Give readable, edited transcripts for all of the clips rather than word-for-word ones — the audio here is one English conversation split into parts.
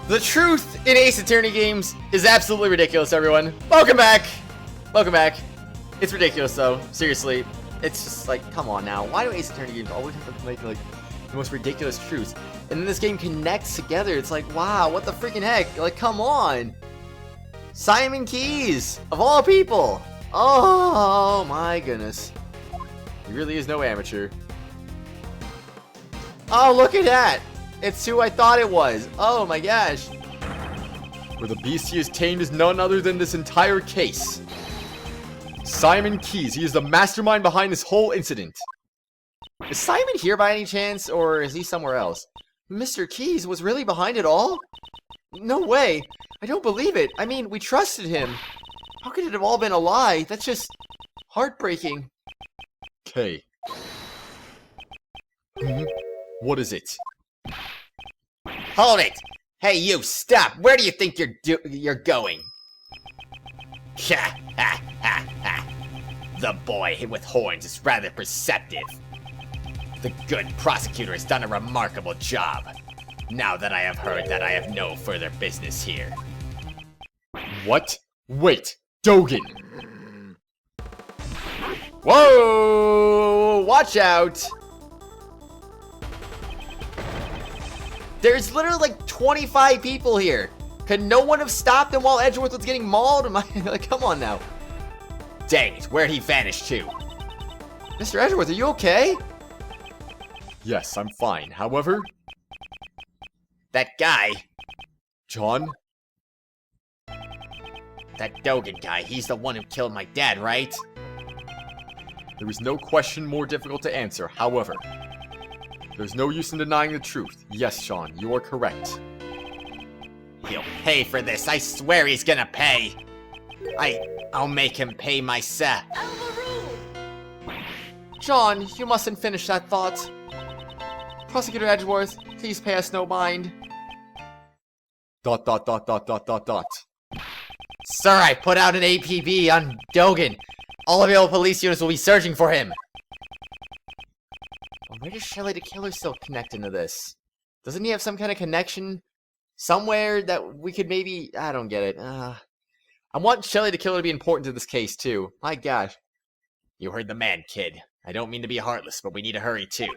The truth in Ace Attorney games is absolutely ridiculous, everyone. Welcome back. Welcome back. It's ridiculous, though. Seriously. It's just like, come on now. Why do Ace Attorney games always have to make, like, the most ridiculous truths? And then this game connects together. It's like, wow, what the freaking heck? Like, come on. Simon Keys, of all people. Oh, my goodness. He really is no amateur. Oh, look at that. It's who I thought it was. Oh my gosh. Where the beast he has tamed is none other than this entire case. Simon Keys. He is the mastermind behind this whole incident. Is Simon here by any chance, or is he somewhere else? Mr. Keys was really behind it all? No way. I don't believe it. I mean, we trusted him. How could it have all been a lie? That's just heartbreaking. Kay. What is it? Hold it! Hey, you, stop! Where do you think you're going? Ha ha ha ha! The boy with horns is rather perceptive. The good prosecutor has done a remarkable job. Now that I have heard that, I have no further business here. What? Wait, Dogen! Whoa! Watch out! There's literally like 25 people here. Could no one have stopped him while Edgeworth was getting mauled? Am I like, come on now. Dang it, where'd he vanish to? Mr. Edgeworth, are you okay? Yes, I'm fine. However, that guy. John? That Dogen guy, he's the one who killed my dad, right? There is no question more difficult to answer. However, there's no use in denying the truth. Yes, Sean, you are correct. He'll pay for this. I swear he's gonna pay. I'll make him pay myself. John, you mustn't finish that thought. Prosecutor Edgeworth, please pay us no mind. ... Sir, I put out an APB on Dogen. All available police units will be searching for him. Where does Shelley the Killer still connect into this? Doesn't he have some kind of connection somewhere that we could maybe... I don't get it. I want Shelley the Killer to be important to this case, too. My gosh. You heard the man, kid. I don't mean to be heartless, but we need to hurry, too.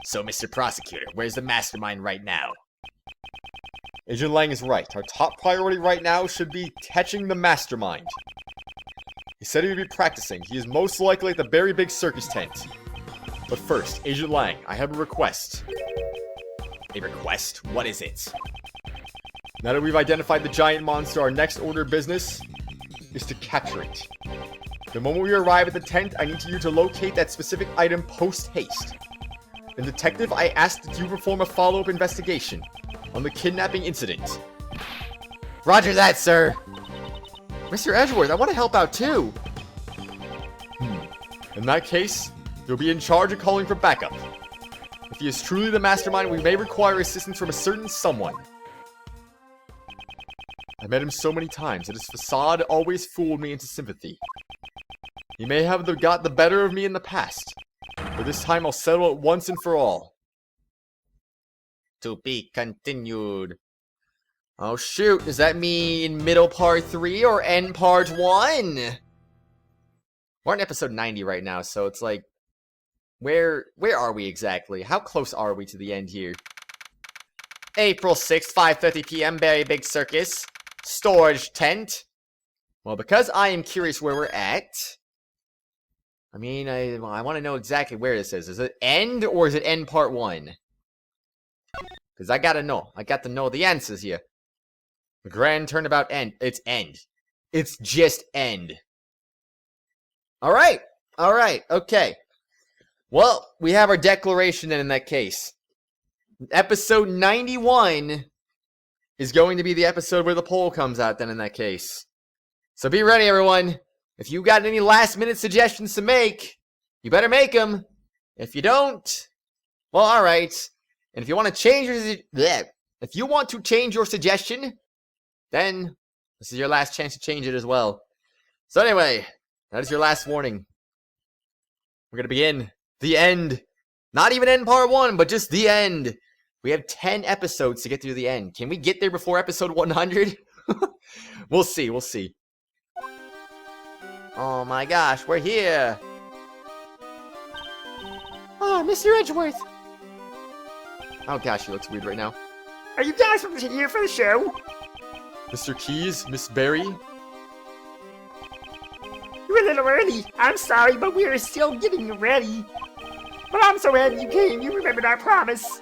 So, Mr. Prosecutor, where's the mastermind right now? Agent Lang is right. Our top priority right now should be catching the mastermind. He said he would be practicing. He is most likely at the very big circus tent. But first, Agent Lang, I have a request. A request? What is it? Now that we've identified the giant monster, our next order of business is to capture it. The moment we arrive at the tent, I need you to locate that specific item post-haste. And Detective, I ask that you perform a follow-up investigation on the kidnapping incident. Roger that, sir! Mr. Edgeworth, I want to help out too! In that case, you'll be in charge of calling for backup. If he is truly the mastermind, we may require assistance from a certain someone. I met him so many times that his facade always fooled me into sympathy. He may have got the better of me in the past, but this time I'll settle it once and for all. To be continued. Oh shoot, does that mean middle part 3 or end part 1? We're on episode 90 right now, so it's like, where are we exactly? How close are we to the end here? April 6th, 5:30 p.m., Very Big Circus. Storage tent. Well, because I am curious where we're at, I mean, I want to know exactly where this is. Is it end or is it end part 1? Because I gotta know. I got to know the answers here. The grand turnabout end. It's end. It's just end. Alright. Alright. Okay. Well, we have our declaration then in that case. Episode 91 is going to be the episode where the poll comes out then in that case. So be ready, everyone. If you got any last minute suggestions to make, you better make them. If you don't, well, alright. And if you want to change your suggestion, then this is your last chance to change it as well. So anyway, that is your last warning. We're going to begin the end. Not even end part 1, but just the end We have 10 episodes to get through the end. Can we get there before episode 100? We'll see, we'll see. Oh my gosh, we're here! Oh, Mr. Edgeworth! Oh gosh, he looks weird right now. Are you guys here for the show? Mr. Keys, Miss Berry? You're a little early. I'm sorry, but we are still getting you ready. But I'm so happy you came. You remembered our promise.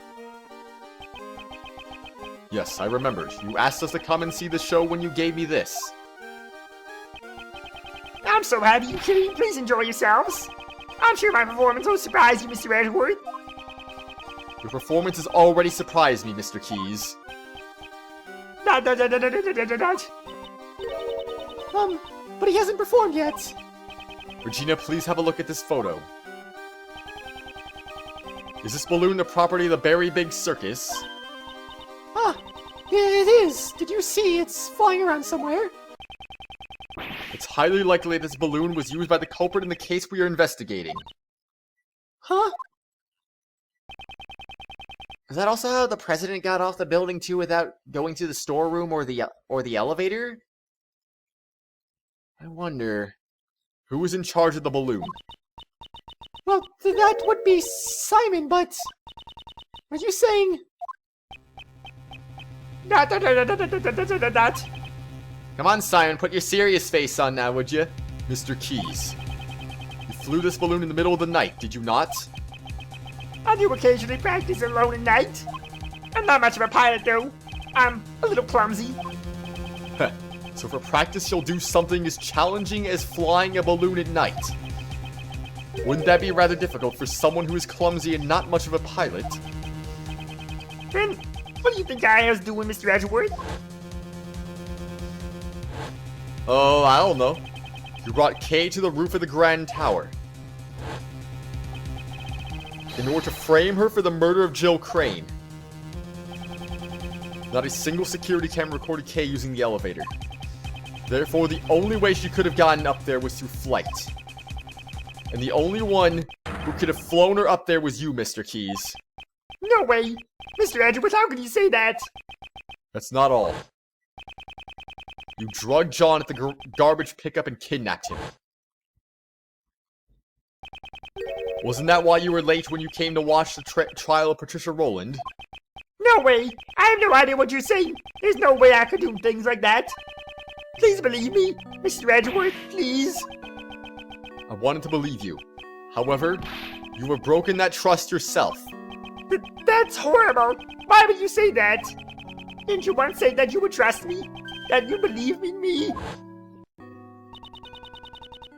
Yes, I remembered. You asked us to come and see the show when you gave me this. I'm so happy you came. Please enjoy yourselves. I'm sure my performance will surprise you, Mr. Edgeworth. Your performance has already surprised me, Mr. Keys. But he hasn't performed yet. Regina, please have a look at this photo. Is this balloon the property of the Berry Big Circus? Ah, yeah, it is. Did you see it's flying around somewhere? It's highly likely this balloon was used by the culprit in the case we are investigating. Huh? Is that also how the president got off the building too without going to the storeroom or the elevator? I wonder who was in charge of the balloon. Well, that would be Simon, but are you saying that? Come on, Simon, put your serious face on now, would you? Mr. Keys, you flew this balloon in the middle of the night, did you not? I do occasionally practice alone at night. I'm not much of a pilot, though. I'm a little clumsy. So for practice, you'll do something as challenging as flying a balloon at night. Wouldn't that be rather difficult for someone who is clumsy and not much of a pilot? Then, what do you think I was doing, Mr. Edgeworth? Oh, I don't know. You brought Kay to the roof of the Grand Tower in order to frame her for the murder of Jill Crane. Not a single security camera recorded Kay using the elevator. Therefore, the only way she could have gotten up there was through flight. And the only one who could have flown her up there was you, Mr. Keys. No way! Mr. Edgeworth, how could you say that? That's not all. You drugged John at the garbage pickup and kidnapped him. Wasn't that why you were late when you came to watch the trial of Patricia Rowland? No way! I have no idea what you're saying! There's no way I could do things like that! Please believe me, Mr. Edgeworth, please! I wanted to believe you. However, you have broken that trust yourself. That's horrible! Why would you say that? Didn't you once say that you would trust me? That you believe in me?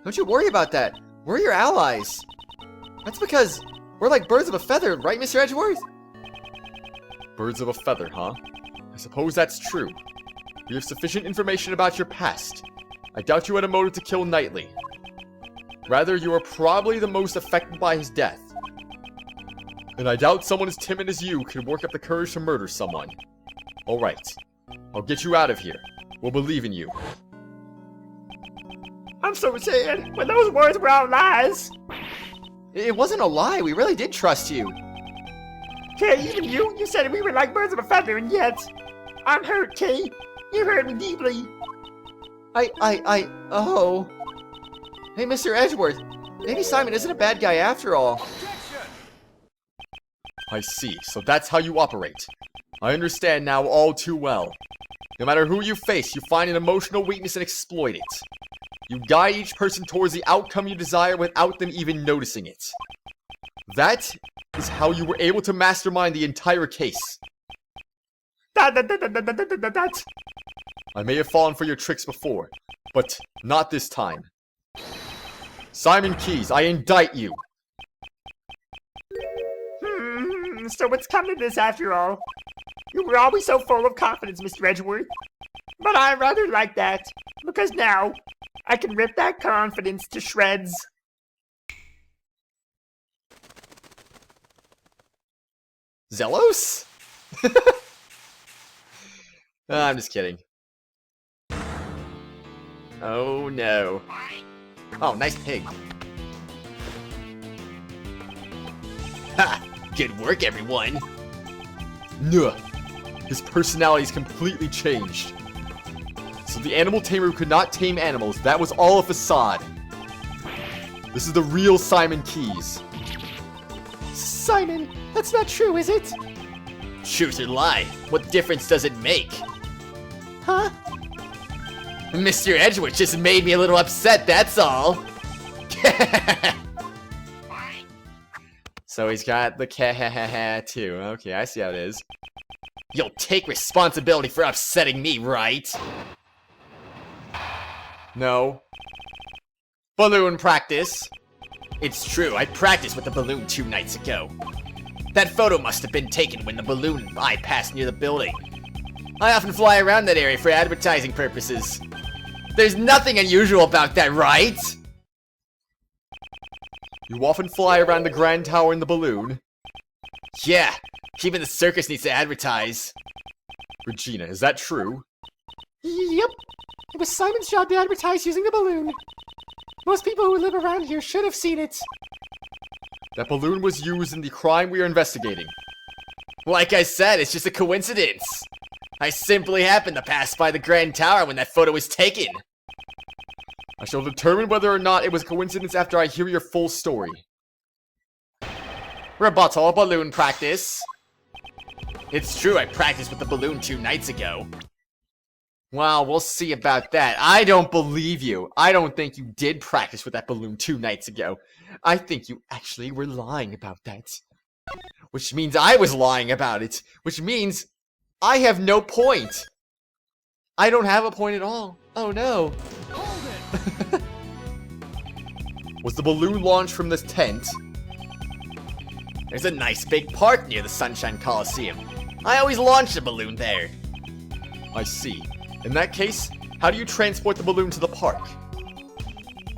Don't you worry about that. We're your allies. That's because we're like birds of a feather, right, Mr. Edgeworth? Birds of a feather, huh? I suppose that's true. We have sufficient information about your past. I doubt you had a motive to kill Knightley. Rather, you are probably the most affected by his death. And I doubt someone as timid as you could work up the courage to murder someone. Alright. I'll get you out of here. We'll believe in you. I'm so sad, but those words were all lies. It wasn't a lie. We really did trust you. Kay, even you said we were like birds of a feather, and yet I'm hurt, Kay. You hurt me deeply. Oh. Hey, Mr. Edgeworth. Maybe Simon isn't a bad guy after all. I see. So that's how you operate. I understand now all too well. No matter who you face, you find an emotional weakness and exploit it. You guide each person towards the outcome you desire without them even noticing it. That is how you were able to mastermind the entire case. I may have fallen for your tricks before, but not this time. Simon Keys, I indict you. So it's come to this after all. You were always so full of confidence, Mr. Edgeworth. But I rather like that, because now I can rip that confidence to shreds. Zelos? I'm just kidding. Oh no. Oh, nice pig. Ha! Good work, everyone! Nuh. His personality's completely changed. So the animal tamer who could not tame animals, that was all a facade. This is the real Simon Keys. Simon, that's not true, is it? Truth or lie, what difference does it make? Huh? Mr. Edgeworth just made me a little upset, that's all. So he's got the too. Okay, I see how it is. You'll take responsibility for upsetting me, right? No. Balloon practice. It's true, I practiced with the balloon 2 nights ago. That photo must have been taken when the balloon and I passed near the building. I often fly around that area for advertising purposes. There's nothing unusual about that, right? You often fly around the Grand Tower in the balloon. Yeah, even the circus needs to advertise. Regina, is that true? Yep. It was Simon's job to advertise using the balloon. Most people who live around here should have seen it. That balloon was used in the crime we are investigating. Like I said, it's just a coincidence. I simply happened to pass by the Grand Tower when that photo was taken. I shall determine whether or not it was a coincidence after I hear your full story. Rebuttal balloon practice. It's true, I practiced with the balloon 2 nights ago. Well, we'll see about that. I don't believe you. I don't think you did practice with that balloon 2 nights ago. I think you actually were lying about that. Which means I was lying about it. Which means I have no point. I don't have a point at all. Oh no. Hold it. Was the balloon launched from this tent? There's a nice big park near the Sunshine Coliseum. I always launch a balloon there. I see. In that case, how do you transport the balloon to the park?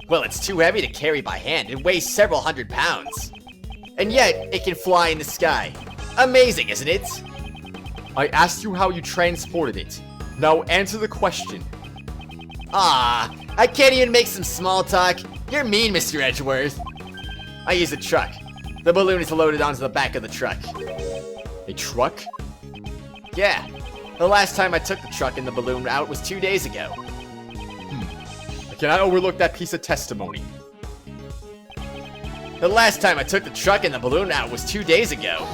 Well, it's too heavy to carry by hand. It weighs several hundred pounds. And yet, it can fly in the sky. Amazing, isn't it? I asked you how you transported it. Now answer the question. Ah, I can't even make some small talk. You're mean, Mr. Edgeworth. I use a truck. The balloon is loaded onto the back of the truck. A truck? Yeah. The last time I took the truck and the balloon out was 2 days ago. I cannot overlook that piece of testimony. The last time I took the truck and the balloon out was 2 days ago.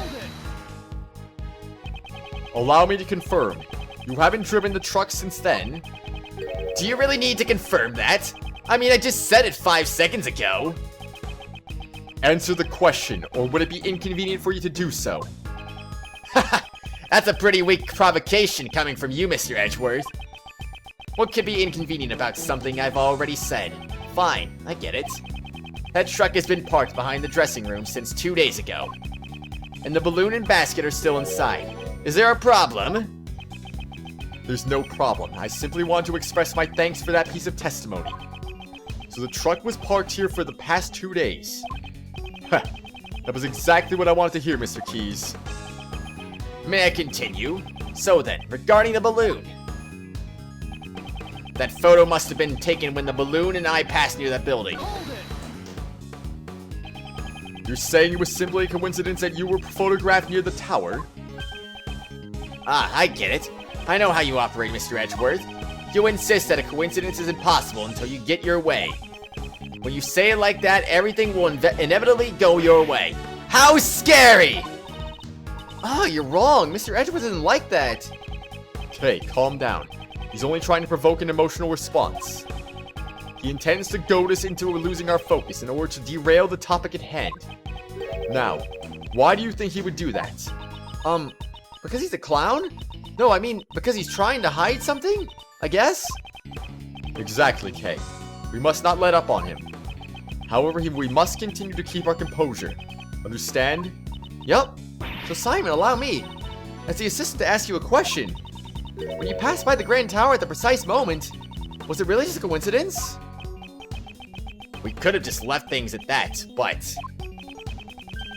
Allow me to confirm. You haven't driven the truck since then? Do you really need to confirm that? I mean, I just said it 5 seconds ago. Answer the question, or would it be inconvenient for you to do so? That's a pretty weak provocation coming from you, Mr. Edgeworth. What could be inconvenient about something I've already said? Fine, I get it. That truck has been parked behind the dressing room since 2 days ago. And the balloon and basket are still inside. Is there a problem? There's no problem. I simply want to express my thanks for that piece of testimony. So the truck was parked here for the past 2 days. Huh. That was exactly what I wanted to hear, Mr. Keys. May I continue? So then, regarding the balloon. That photo must have been taken when the balloon and I passed near that building. You're saying it was simply a coincidence that you were photographed near the tower? Ah, I get it. I know how you operate, Mr. Edgeworth. You insist that a coincidence is impossible until you get your way. When you say it like that, everything will inevitably go your way. How scary! Ah, you're wrong. Mr. Edgeworth isn't like that. Okay, calm down. He's only trying to provoke an emotional response. He intends to goad us into losing our focus in order to derail the topic at hand. Now, why do you think he would do that? Because he's a clown? No, I mean, because he's trying to hide something? I guess? Exactly, Kay. We must not let up on him. However, we must continue to keep our composure. Understand? Yup. So Simon, allow me, as the assistant, to ask you a question. When you passed by the Grand Tower at the precise moment, was it really just a coincidence? We could have just left things at that, but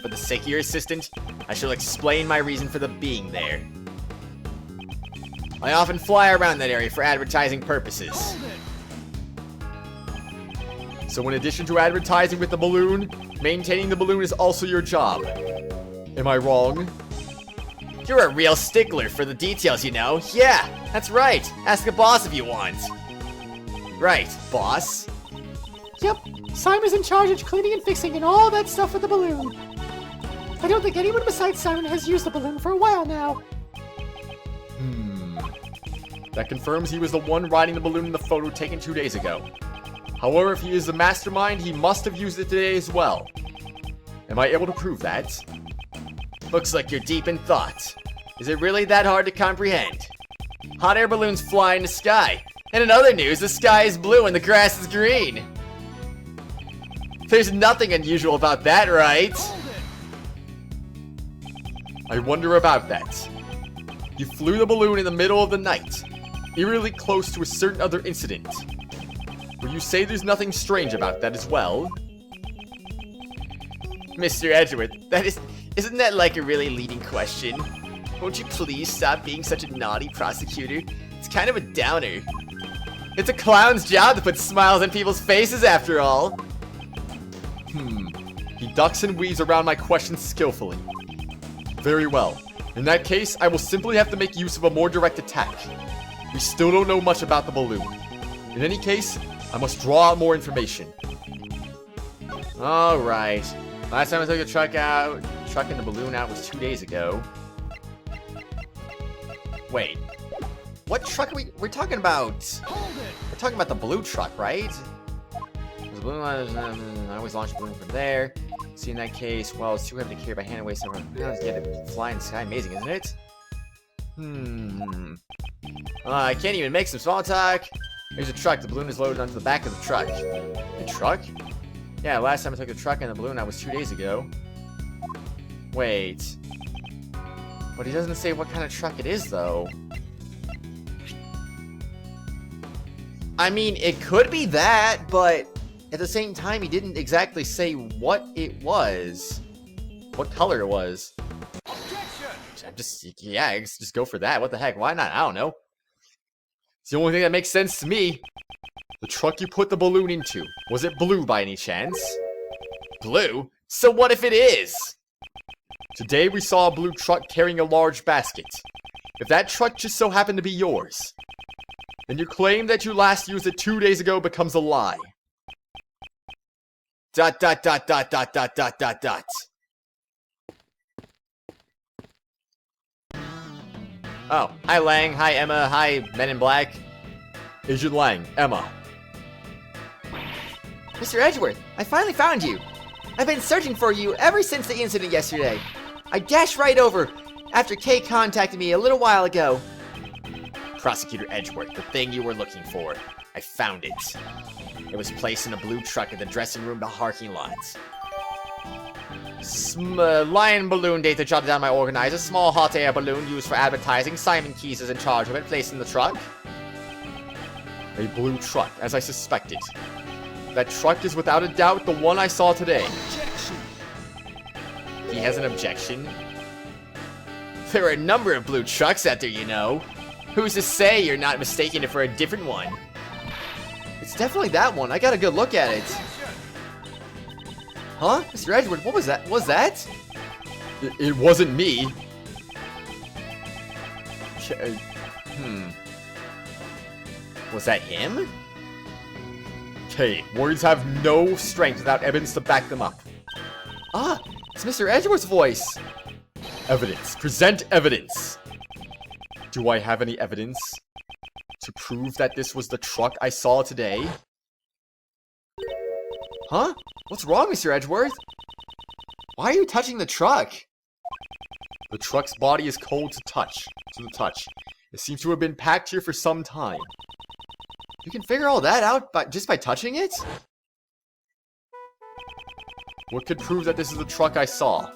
for the sake of your assistant, I shall explain my reason for the being there. I often fly around that area for advertising purposes. So in addition to advertising with the balloon, maintaining the balloon is also your job. Am I wrong? You're a real stickler for the details, you know. Yeah, that's right. Ask the boss if you want. Right, boss. Yep, Simon's in charge of cleaning and fixing and all that stuff with the balloon. I don't think anyone besides Simon has used the balloon for a while now. That confirms he was the one riding the balloon in the photo taken 2 days ago. However, if he is the mastermind, he must have used it today as well. Am I able to prove that? Looks like you're deep in thought. Is it really that hard to comprehend? Hot air balloons fly in the sky. And in other news, the sky is blue and the grass is green. There's nothing unusual about that, right? I wonder about that. You flew the balloon in the middle of the night, eerily close to a certain other incident. Will you say there's nothing strange about that as well? Mr. Edgeworth, isn't that like a really leading question? Won't you please stop being such a naughty prosecutor? It's kind of a downer. It's a clown's job to put smiles on people's faces after all. He ducks and weaves around my questions skillfully. Very well. In that case, I will simply have to make use of a more direct attack. We still don't know much about the balloon. In any case, I must draw out more information. Alright. Last time I took the truck and the balloon out was 2 days ago. Wait. What truck are we're talking about? We're talking about the blue truck, right? The balloon I always launch a balloon from there. See, in that case, well, it's too heavy to carry by hand and weigh somewhere. Get it fly in the sky. Amazing, isn't it? I can't even make some small talk. Here's a truck. The balloon is loaded onto the back of the truck. The truck? Yeah, last time I took the truck and the balloon out was 2 days ago. Wait. But he doesn't say what kind of truck it is, though. I mean, it could be that, but at the same time, he didn't exactly say what it was. What color it was. Just go for that. What the heck? Why not? I don't know. It's the only thing that makes sense to me. The truck you put the balloon into, was it blue by any chance? Blue? So what if it is? Today we saw a blue truck carrying a large basket. If that truck just so happened to be yours, then your claim that you last used it 2 days ago becomes a lie. ... Oh, hi Lang, hi Emma, hi Men in Black. Agent Lang, Emma. Mr. Edgeworth, I finally found you. I've been searching for you ever since the incident yesterday. I dashed right over after Kay contacted me a little while ago. Prosecutor Edgeworth, the thing you were looking for. I found it. It was placed in a blue truck in the dressing room parking lot. Lion balloon data jotted down by organizer. Small hot air balloon used for advertising. Simon Keys is in charge of it. Placed in the truck. A blue truck, as I suspected. That truck is without a doubt the one I saw today. He has an objection. There are a number of blue trucks out there, you know. Who's to say you're not mistaking it for a different one? It's definitely that one. I got a good look at it. Huh? Mr. Edgeworth, what was that? Was that? It wasn't me. Was that him? Kay, words have no strength without evidence to back them up. Ah, it's Mr. Edgeworth's voice. Evidence. Present evidence. Do I have any evidence to prove that this was the truck I saw today? Huh? What's wrong, Mr. Edgeworth? Why are you touching the truck? The truck's body is cold to the touch. It seems to have been packed here for some time. You can figure all that out just by touching it? What could prove that this is the truck I saw?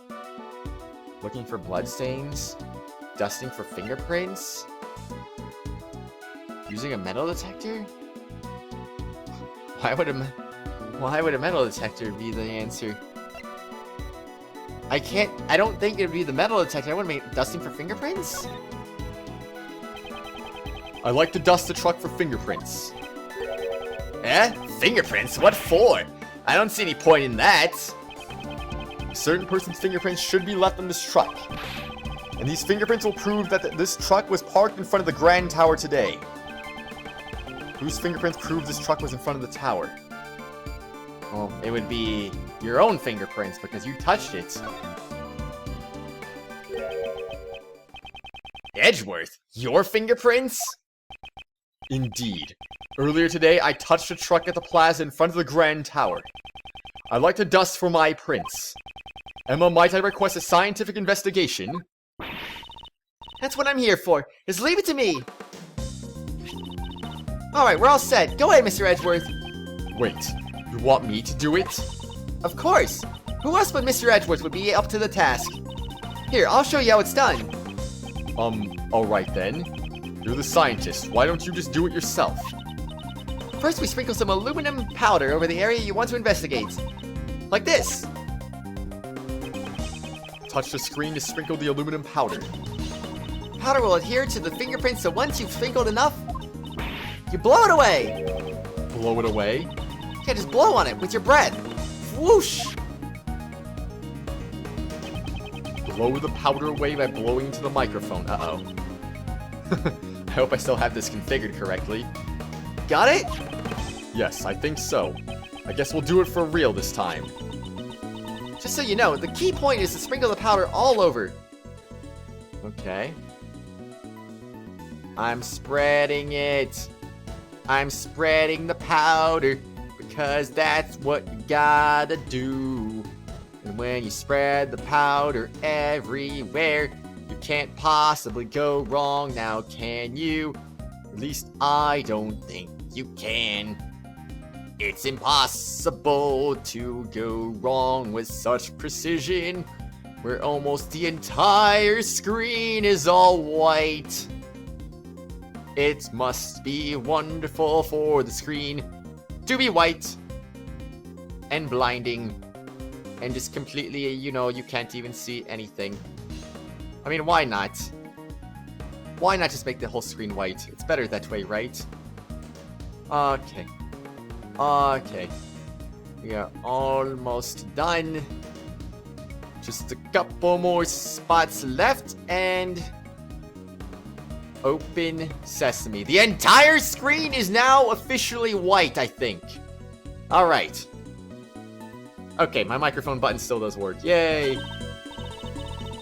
Looking for bloodstains? Dusting for fingerprints? Using a metal detector? Why would a metal detector be the answer? I don't think it would be the metal detector. I wouldn't be dusting for fingerprints? I like to dust the truck for fingerprints. Eh? Fingerprints? What for? I don't see any point in that. A certain person's fingerprints should be left on this truck. And these fingerprints will prove that this truck was parked in front of the Grand Tower today. Whose fingerprints prove this truck was in front of the tower? Well, it would be your own fingerprints because you touched it. Edgeworth, your fingerprints? Indeed. Earlier today, I touched a truck at the plaza in front of the Grand Tower. I'd like to dust for my prints. Emma, might I request a scientific investigation? That's what I'm here for. Just leave it to me. Alright, we're all set. Go ahead, Mr. Edgeworth. Wait, you want me to do it? Of course. Who else but Mr. Edgeworth would be up to the task? Here, I'll show you how it's done. Alright then. You're the scientist. Why don't you just do it yourself? First, we sprinkle some aluminum powder over the area you want to investigate. Like this. Touch the screen to sprinkle the aluminum powder. Powder will adhere to the fingerprints, so once you've sprinkled enough, you blow it away. Blow it away? Yeah, just blow on it with your breath. Whoosh! Blow the powder away by blowing into the microphone. Uh-oh. I hope I still have this configured correctly. Got it? Yes, I think so. I guess we'll do it for real this time. Just so you know, the key point is to sprinkle the powder all over. Okay. I'm spreading it. I'm spreading the powder because that's what you gotta do. And when you spread the powder everywhere, you can't possibly go wrong now, can you? At least I don't think you can. It's impossible to go wrong with such precision, where almost the entire screen is all white. It must be wonderful for the screen to be white and blinding and just completely, you know, you can't even see anything. I mean, why not? Why not just make the whole screen white? It's better that way, right? Okay. Okay. We are almost done. Just a couple more spots left and... Open sesame. The entire screen is now officially white, I think. Alright. Okay, my microphone button still does work. Yay!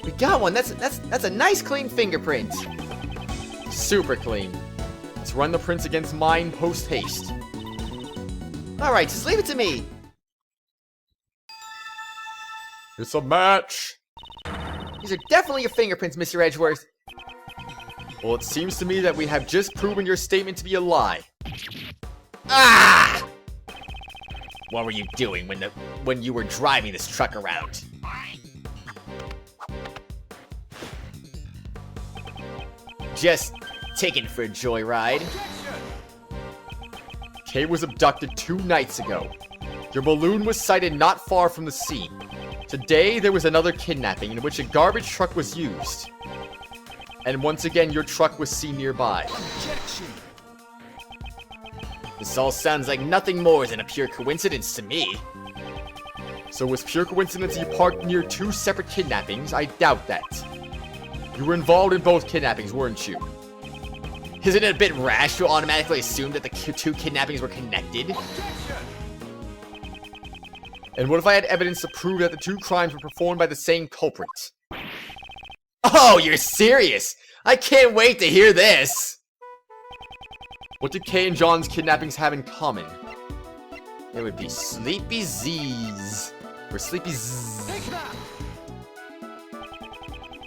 We got one. That's a nice clean fingerprint. Super clean. Let's run the prints against mine post-haste. Alright, just leave it to me. It's a match! These are definitely your fingerprints, Mr. Edgeworth. Well, it seems to me that we have just proven your statement to be a lie. Ah! What were you doing when you were driving this truck around? Just taking for a joyride. Kay was abducted 2 nights ago. Your balloon was sighted not far from the scene. Today, there was another kidnapping in which a garbage truck was used. And once again, your truck was seen nearby. This all sounds like nothing more than a pure coincidence to me. So was pure coincidence you parked near 2 separate kidnappings? I doubt that. You were involved in both kidnappings, weren't you? Isn't it a bit rash to automatically assume that the 2 kidnappings were connected? And what if I had evidence to prove that the 2 crimes were performed by the same culprit? Oh, you're serious? I can't wait to hear this! What did Kay and John's kidnappings have in common? It would be Sleepy Z's. Or Sleepy Z's.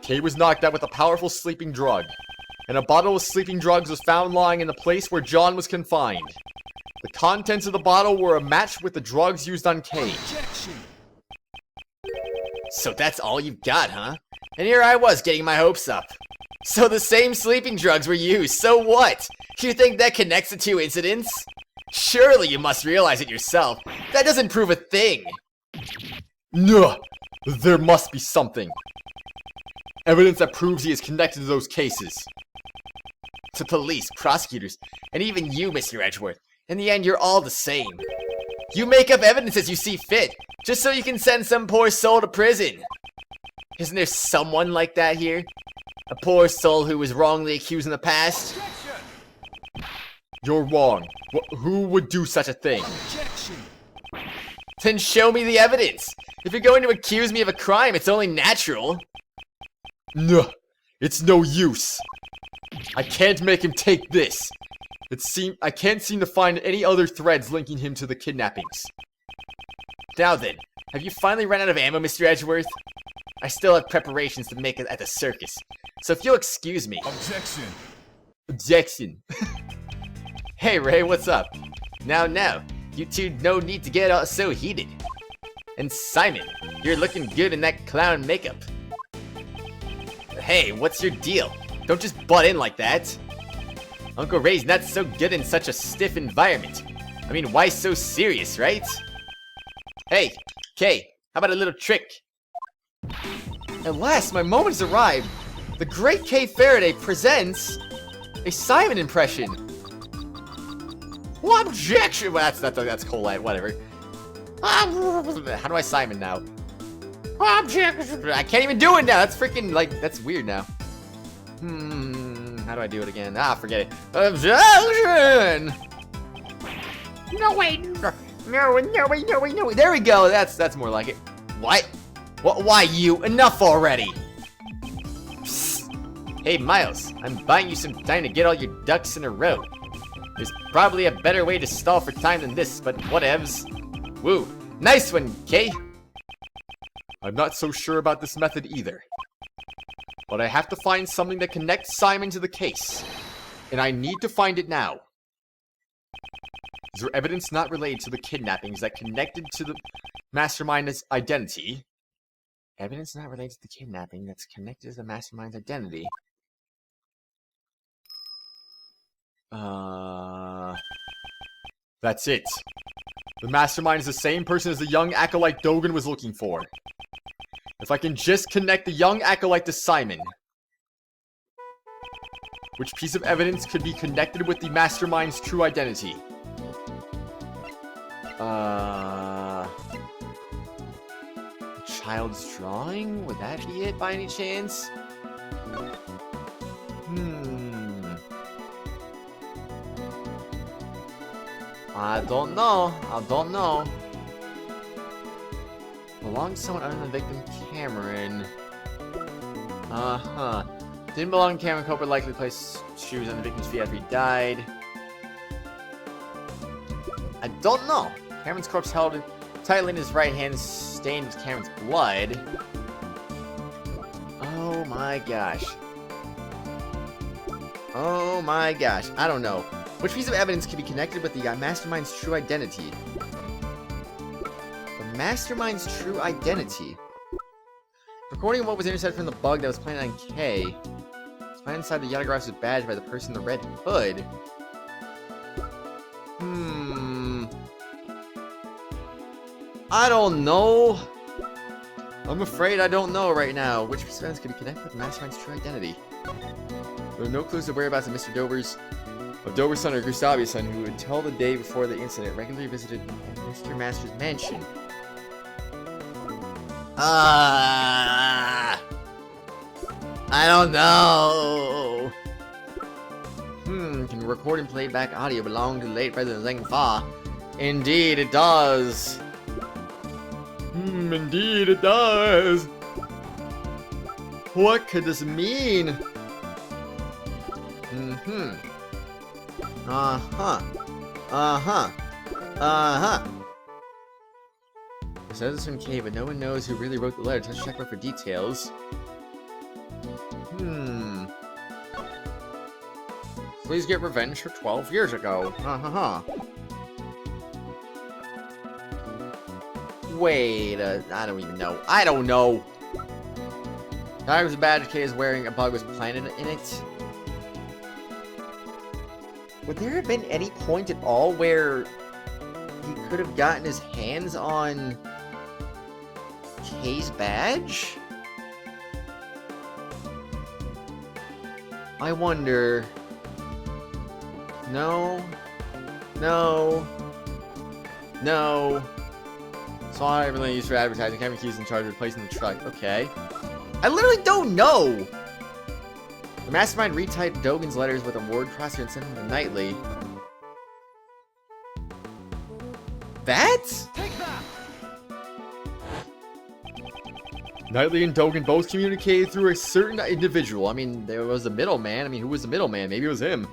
Kay was knocked out with a powerful sleeping drug, and a bottle of sleeping drugs was found lying in the place where John was confined. The contents of the bottle were a match with the drugs used on Kay. So that's all you've got, huh? And here I was getting my hopes up. So the same sleeping drugs were used, so what? You think that connects the 2 incidents? Surely you must realize it yourself. That doesn't prove a thing. No, there must be something. Evidence that proves he is connected to those cases. To police, prosecutors, and even you, Mr. Edgeworth. In the end, you're all the same. You make up evidence as you see fit, just so you can send some poor soul to prison. Isn't there someone like that here? A poor soul who was wrongly accused in the past? You're wrong. Who would do such a thing? Then show me the evidence. If you're going to accuse me of a crime, it's only natural. No, it's no use. I can't make him take this. I can't seem to find any other threads linking him to the kidnappings. Now then, have you finally run out of ammo, Mr. Edgeworth? I still have preparations to make it at the circus. So if you'll excuse me. Objection. Hey Ray, what's up? Now, you two no need to get all so heated. And Simon, you're looking good in that clown makeup. Hey, what's your deal? Don't just butt in like that. Uncle Ray's not so good in such a stiff environment. I mean, why so serious, right? Hey, Kay, how about a little trick? At last, my moment has arrived. The great Kay Faraday presents a Simon impression. Well, objection! Well, that's Colette, whatever. How do I Simon now? Objection! I can't even do it now. That's freaking, like, that's weird now. How do I do it again? Ah, forget it. Objection! No, wait. No, wait. There we go. That's more like it. What? Why you? Enough already! Psst. Hey, Miles. I'm buying you some time to get all your ducks in a row. There's probably a better way to stall for time than this, but whatevs. Woo. Nice one, Kay. I'm not so sure about this method either. But I have to find something that connects Simon to the case. And I need to find it now. Is there evidence not related to the kidnappings that connected to the Mastermind's identity? Evidence not related to the kidnapping that's connected to the Mastermind's identity. That's it. The Mastermind is the same person as the young acolyte Dogen was looking for. If I can just connect the young acolyte to Simon. Which piece of evidence could be connected with the Mastermind's true identity? Child's drawing? Would that be it by any chance? I don't know. Belonged to someone other than the victim, Cameron. Didn't belong to Cameron. Culprit likely placed shoes on the victim's feet after he died. I don't know. Cameron's corpse held tightly in his right hand, stained with Cameron's blood. Oh my gosh. I don't know. Which piece of evidence can be connected with the Mastermind's true identity? The Mastermind's true identity. Recording of what was intercepted from the bug that was planted on Kay. It was planted inside the Yatagrass badge by the person in the red hood. I don't know. I'm afraid I don't know right now. Which piece of evidence can be connected with the Mastermind's true identity? There are no clues of whereabouts of Mr. Dover's son or Gustavia's son, who until the day before the incident regularly visited Mr. Master's mansion. I don't know. Can record and play back audio belong to the late President Zheng Fa? Indeed, it does. Indeed it does. What could this mean? It says it's from Kay, but no one knows who really wrote the letter. Let's check for details. Please get revenge for 12 years ago. Wait, I don't even know. I don't know. Tiger was a badge Kay is wearing. A bug was planted in it. Would there have been any point at all where he could have gotten his hands on Kay's badge? I wonder. No. So I really used for advertising. Cameron Key's in charge of replacing the truck. Okay. I literally don't know. The Mastermind retyped Dogen's letters with a word processor and sent them to Knightley. That? Knightley and Dogen both communicated through a certain individual. I mean, there was a middleman. I mean, who was the middleman? Maybe it was him.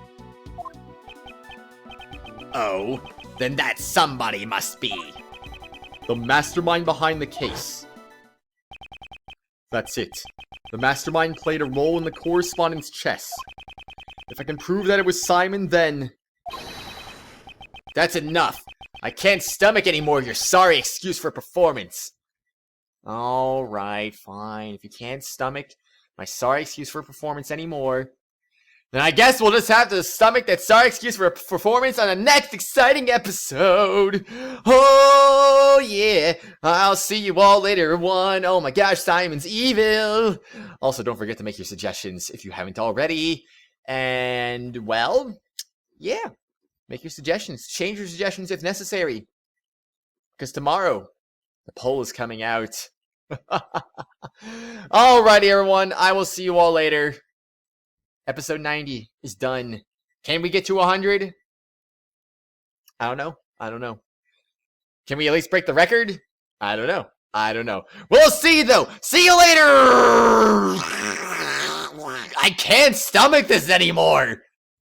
Oh, then that somebody must be the mastermind behind the case. That's it. The mastermind played a role in the correspondence chess. If I can prove that it was Simon, then... That's enough. I can't stomach any more your sorry excuse for performance. Alright, fine. If you can't stomach my sorry excuse for performance anymore, then I guess we'll just have to stomach that sorry excuse for performance on the next exciting episode. Oh, yeah. I'll see you all later, one. Oh my gosh, Simon's evil. Also, don't forget to make your suggestions if you haven't already. And, well, yeah. Make your suggestions. Change your suggestions if necessary. Because tomorrow, the poll is coming out. Alrighty, everyone. I will see you all later. Episode 90 is done. Can we get to 100? I don't know. Can we at least break the record? I don't know. We'll see, though. See you later! I can't stomach this anymore!